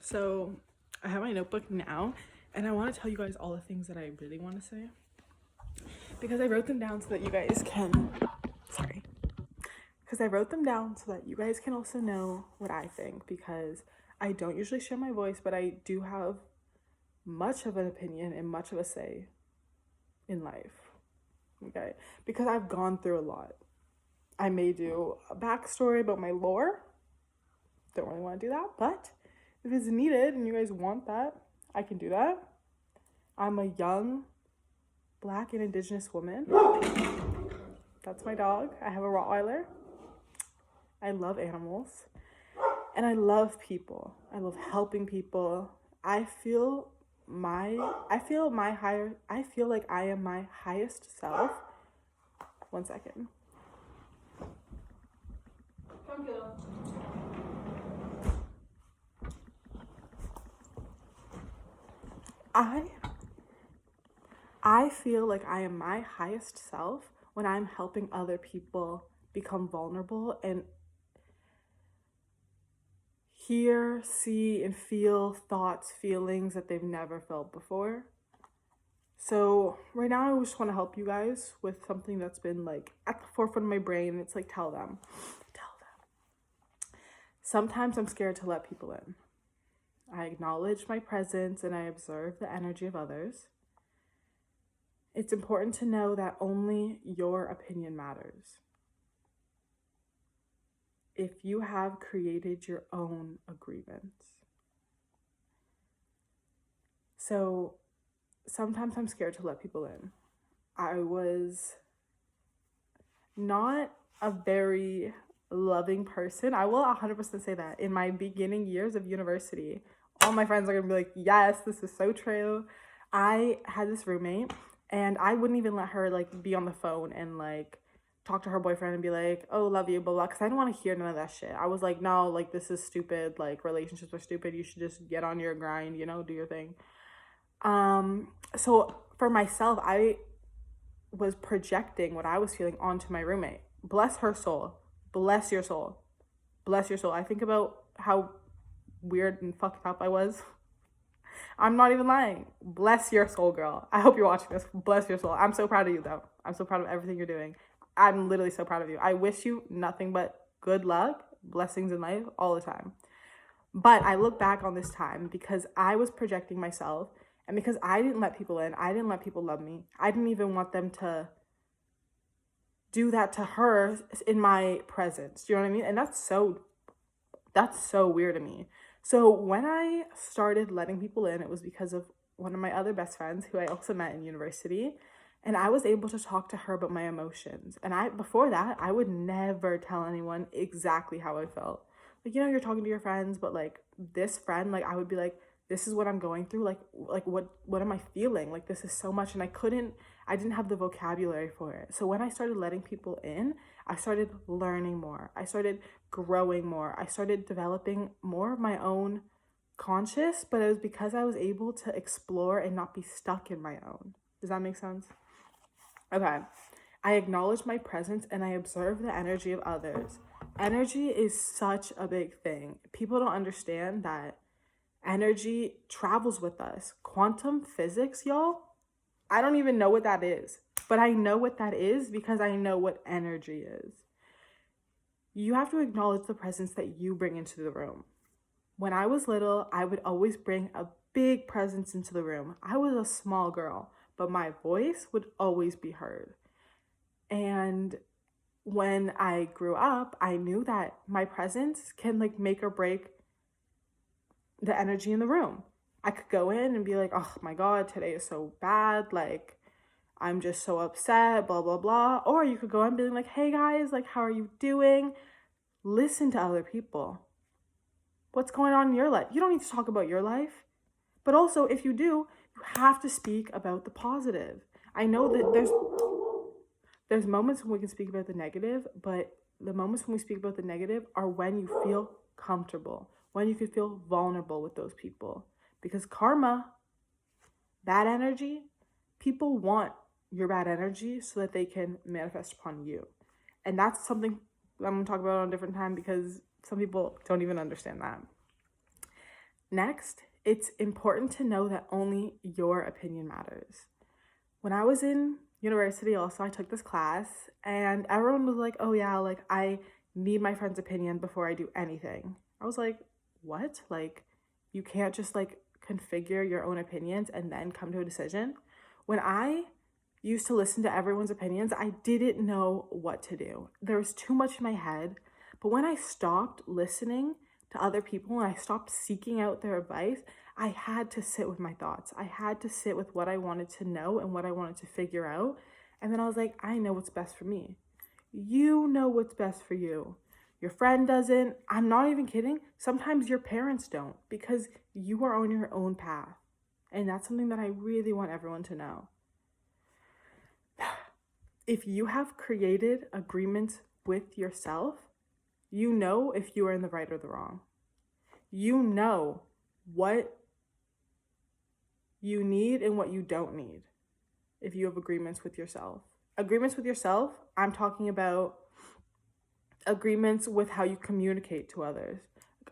So I have my notebook now, and I want to tell you guys all the things that I really want to say because I wrote them down so that you guys can. Sorry. Because I wrote them down so that you guys can also know what I think, because I don't usually share my voice, but I do have much of an opinion and much of a say in life. Okay? Because I've gone through a lot. I may do a backstory about my lore. Don't really want to do that, but if it's needed and you guys want that, I can do that. I'm a young Black and Indigenous woman. That's my dog. I have a Rottweiler. I love animals. And I love people. I love helping people. I feel like I am my highest self. 1 second. Come, Kilo. I feel like I am my highest self when I'm helping other people become vulnerable and hear, see, and feel thoughts, feelings that they've never felt before. So right now I just want to help you guys with something that's been like at the forefront of my brain. It's like, tell them. Sometimes I'm scared to let people in. I acknowledge my presence and I observe the energy of others. It's important to know that only your opinion matters. If you have created your own agreements. So sometimes I'm scared to let people in. I was not a very loving person. I will 100% say that. In my beginning years of university, all my friends are gonna be like, yes, this is so true. I had this roommate and I wouldn't even let her like be on the phone and like talk to her boyfriend and be like, oh, love you, blah, blah, because I didn't want to hear none of that shit. I was like, no, like, this is stupid. Like, relationships are stupid. You should just get on your grind, you know, do your thing. So for myself, I was projecting what I was feeling onto my roommate. Bless her soul. Bless your soul. Bless your soul. I think about how weird and fucked up I was. I'm not even lying. Bless your soul, girl. I hope you're watching this. Bless your soul. I'm so proud of you, though. I'm so proud of everything you're doing. I'm literally so proud of you. I wish you nothing but good luck, blessings in life all the time. But I look back on this time because I was projecting myself and because I didn't let people in. I didn't let people love me. I didn't even want them to do that to her in my presence. Do you know what I mean? And that's so weird to me. So when I started letting people in, it was because of one of my other best friends who I also met in university. And I was able to talk to her about my emotions. And before that, I would never tell anyone exactly how I felt. Like, you know, you're talking to your friends, but like this friend, like I would be like, this is what I'm going through. Like what am I feeling? Like, this is so much. And I didn't have the vocabulary for it. So when I started letting people in, I started learning more. I started growing more. I started developing more of my own conscious, but it was because I was able to explore and not be stuck in my own. Does that make sense? Okay. I acknowledge my presence and I observe the energy of others. Energy is such a big thing. People don't understand that energy travels with us. Quantum physics, y'all, I don't even know what that is, but I know what that is because I know what energy is. You have to acknowledge the presence that you bring into the room. When I was little, I would always bring a big presence into the room. I was a small girl, but my voice would always be heard. And when I grew up, I knew that my presence can like make or break the energy in the room. I could go in and be like, oh my God, today is so bad. Like, I'm just so upset, blah, blah, blah. Or you could go in and be like, hey guys, like, how are you doing? Listen to other people. What's going on in your life? You don't need to talk about your life. But also, if you do, you have to speak about the positive. I know that there's moments when we can speak about the negative, but the moments when we speak about the negative are when you feel comfortable, when you can feel vulnerable with those people. Because karma, bad energy, people want your bad energy so that they can manifest upon you. And that's something I'm going to talk about on a different time because some people don't even understand that. Next, it's important to know that only your opinion matters. When I was in university, also, I took this class, and everyone was like, oh, yeah, like, I need my friend's opinion before I do anything. I was like, what? Like, you can't just like configure your own opinions and then come to a decision. When I used to listen to everyone's opinions, I didn't know what to do. There was too much in my head. But when I stopped listening to other people and I stopped seeking out their advice, I had to sit with my thoughts. I had to sit with what I wanted to know and what I wanted to figure out. And then I was like, I know what's best for me. You know what's best for you. Your friend doesn't. I'm not even kidding. Sometimes your parents don't, because you are on your own path. And that's something that I really want everyone to know. If you have created agreements with yourself, you know if you are in the right or the wrong. You know what you need and what you don't need if you have agreements with yourself. Agreements with yourself, I'm talking about agreements with how you communicate to others,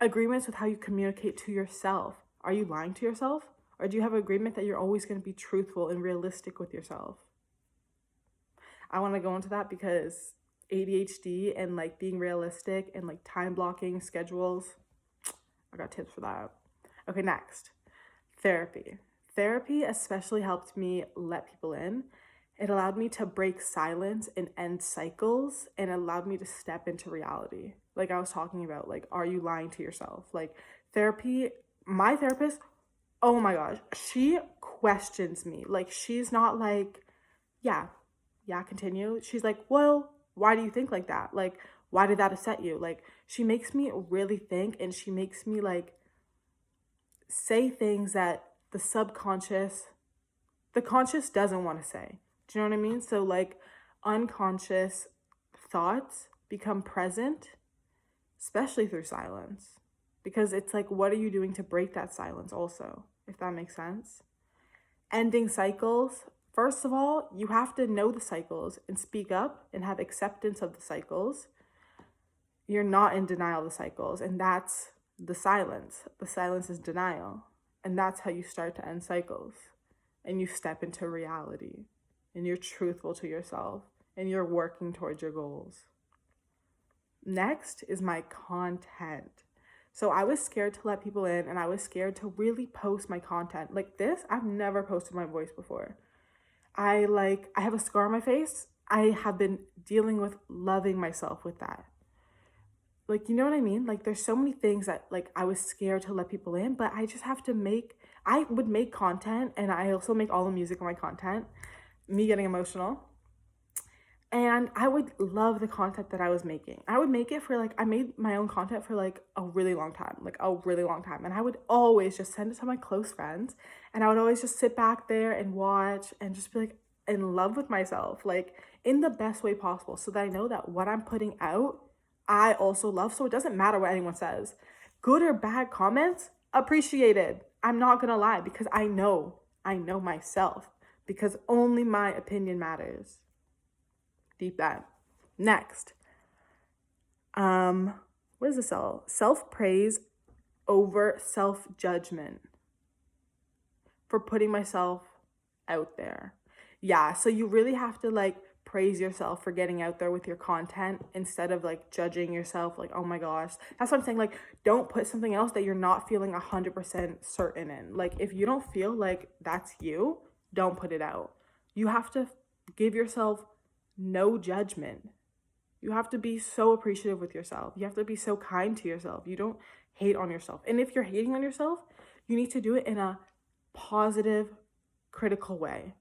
agreements with how you communicate to yourself. Are you lying to yourself? Or do you have an agreement that you're always going to be truthful and realistic with yourself? I want to go into that because ADHD and like being realistic and like time blocking schedules, I got tips for that. Okay, next, therapy. Therapy especially helped me let people in. It allowed me to break silence and end cycles, and allowed me to step into reality. Like I was talking about, like, are you lying to yourself? Like therapy, my therapist, oh my gosh, she questions me. Like she's not like, yeah, continue. She's like, well, why do you think like that? Like, why did that upset you? Like, she makes me really think, and she makes me like say things that the conscious doesn't want to say. Do you know what I mean? So like unconscious thoughts become present, especially through silence. Because it's like, what are you doing to break that silence also, if that makes sense? Ending cycles. First of all, you have to know the cycles and speak up and have acceptance of the cycles. You're not in denial of the cycles, and that's the silence. The silence is denial. And that's how you start to end cycles. And you step into reality. And you're truthful to yourself. And you're working towards your goals. Next is my content. So I was scared to let people in, and I was scared to really post my content. Like this, I've never posted my voice before. I have a scar on my face. I have been dealing with loving myself with that. Like, you know what I mean? Like there's so many things that like I was scared to let people in, but I just have to I would make content, and I also make all the music on my content, me getting emotional. And I would love the content that I was making. I would make it for like, I made my own content for like a really long time, And I would always just send it to my close friends. And I would always just sit back there and watch and just be like in love with myself, like in the best way possible, so that I know that what I'm putting out, I also love. So it doesn't matter what anyone says. Good or bad comments, appreciated. I'm not gonna lie, because I know myself, because only my opinion matters. Deep that. Next, what is this all? Self-praise over self-judgment for putting myself out there. Yeah, so you really have to like praise yourself for getting out there with your content, instead of like judging yourself like, oh my gosh. That's what I'm saying. Like, don't put something else that you're not feeling 100% certain in. Like, if you don't feel like that's you, don't put it out. You have to give yourself no judgment. You have to be so appreciative with yourself. You have to be so kind to yourself. You don't hate on yourself. And if you're hating on yourself, you need to do it in a positive, critical way.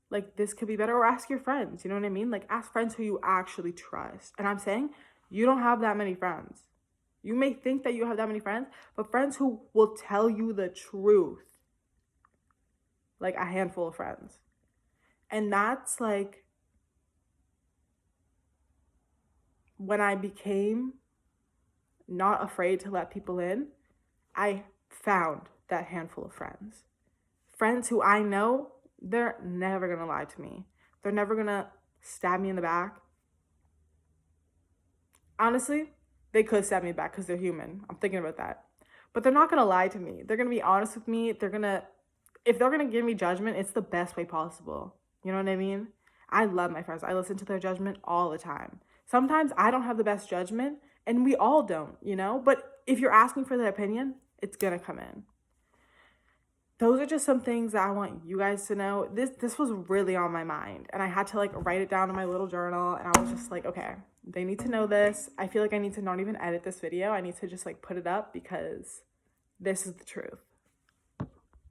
Like, this could be better. Or ask your friends, you know what I mean? Like, ask friends who you actually trust. And I'm saying, you don't have that many friends. You may think that you have that many friends, but friends who will tell you the truth. Like, a handful of friends. And that's like, when I became not afraid to let people in, I found that handful of friends. Friends who I know, they're never gonna lie to me. They're never gonna stab me in the back. Honestly, they could stab me back because they're human. I'm thinking about that. But they're not going to lie to me. They're going to be honest with me. If they're going to give me judgment, it's the best way possible. You know what I mean? I love my friends. I listen to their judgment all the time. Sometimes I don't have the best judgment, and we all don't, you know? But if you're asking for their opinion, it's going to come in. Those are just some things that I want you guys to know. This was really on my mind, and I had to like write it down in my little journal, and I was just like, okay, they need to know this. I feel like I need to not even edit this video. I need to just like put it up because this is the truth.